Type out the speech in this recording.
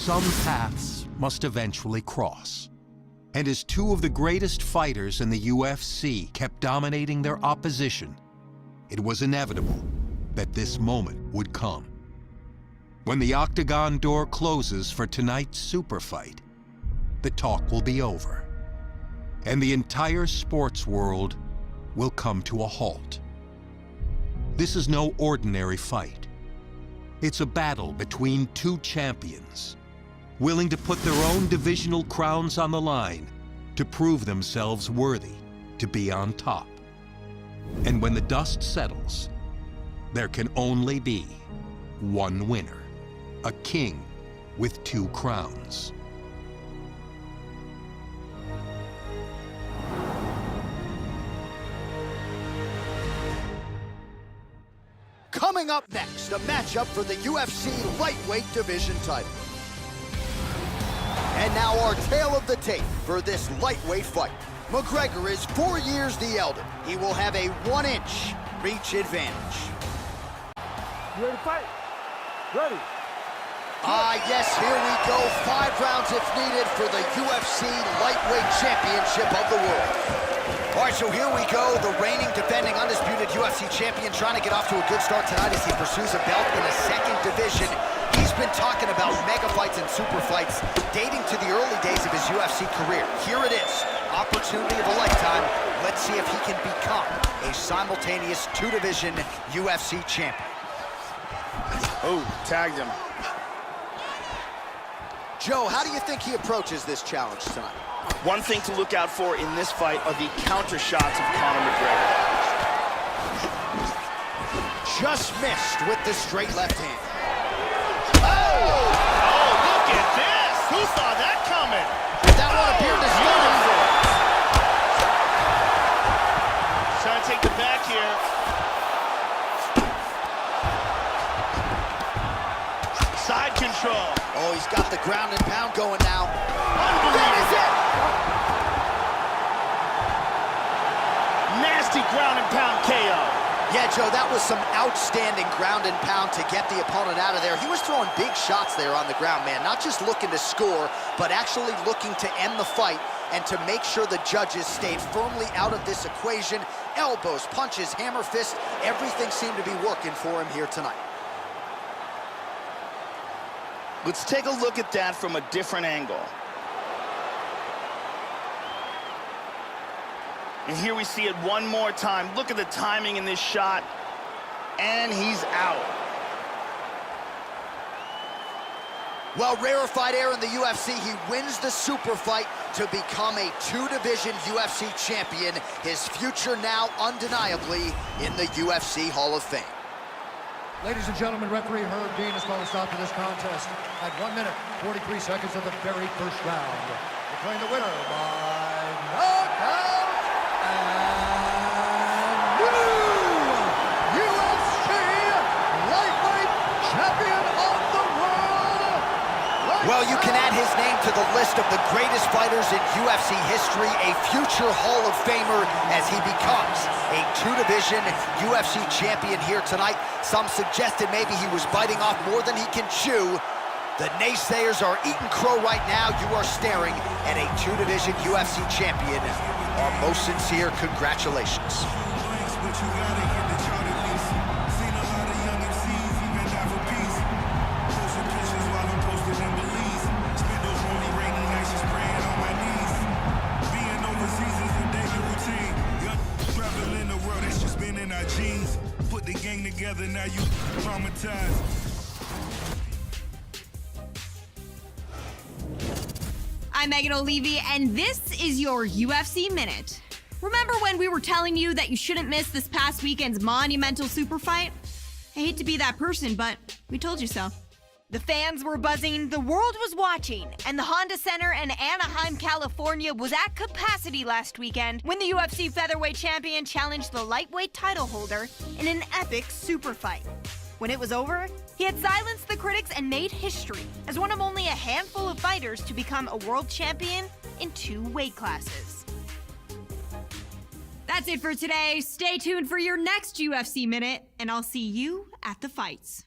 some paths must eventually cross. And as two of the greatest fighters in the UFC kept dominating their opposition, it was inevitable that this moment would come. When the octagon door closes for tonight's Superfight, the talk will be over, and the entire sports world will come to a halt. This is no ordinary fight. It's a battle between two champions, willing to put their own divisional crowns on the line to prove themselves worthy to be on top. And when the dust settles, there can only be one winner, a king with two crowns. Coming up next, a matchup for the UFC lightweight division title. And now our tale of the tape for this lightweight fight. McGregor is 4 years the elder. He will have a 1-inch reach advantage. You ready to fight? Ready. Yes, here we go. 5 rounds if needed for the UFC lightweight championship of the world. All right, so here we go. The reigning, defending, undisputed UFC champion trying to get off to a good start tonight as he pursues a belt in a second division. He's been talking about mega fights and super fights dating to the early days of his UFC career. Here it is, opportunity of a lifetime. Let's see if he can become a simultaneous two-division UFC champion. Oh, tagged him. Joe, how do you think he approaches this challenge tonight? One thing to look out for in this fight are the counter shots of Conor McGregor. Just missed with the straight left hand. Oh, look at this! Who saw that coming? That one appeared to stun him. Trying to take the back here. Side control. Oh, he's got the ground and pound going now. That is it! Nasty ground and pound KO. Yeah, Joe, that was some outstanding ground and pound to get the opponent out of there. He was throwing big shots there on the ground, man. Not just looking to score, but actually looking to end the fight and to make sure the judges stayed firmly out of this equation. Elbows, punches, hammer fist, everything seemed to be working for him here tonight. Let's take a look at that from a different angle. And here we see it one more time. Look at the timing in this shot. And he's out. Well, rarefied air in the UFC, he wins the super fight to become a two-division UFC champion. His future now undeniably in the UFC Hall of Fame. Ladies and gentlemen, referee Herb Dean has called a stop to this contest at 1 minute, 43 seconds of the very first round. Declaring the winner by knockout and new UFC lightweight champion of the world. Well, you can add his name to the list of the greatest fighters in UFC history, a future Hall of Famer as he becomes a two-division UFC champion here tonight. Some suggested maybe he was biting off more than he can chew. The naysayers are eating crow right now. You are staring at a two-division UFC champion. Our most sincere congratulations. Together, now you traumatized. I'm Megan O'Leary, and this is your UFC Minute. Remember when we were telling you that you shouldn't miss this past weekend's monumental super fight? I hate to be that person, but we told you so. The fans were buzzing, the world was watching, and the Honda Center in Anaheim, California was at capacity last weekend when the UFC featherweight champion challenged the lightweight title holder in an epic super fight. When it was over, he had silenced the critics and made history as one of only a handful of fighters to become a world champion in 2 weight classes. That's it for today. Stay tuned for your next UFC Minute, and I'll see you at the fights.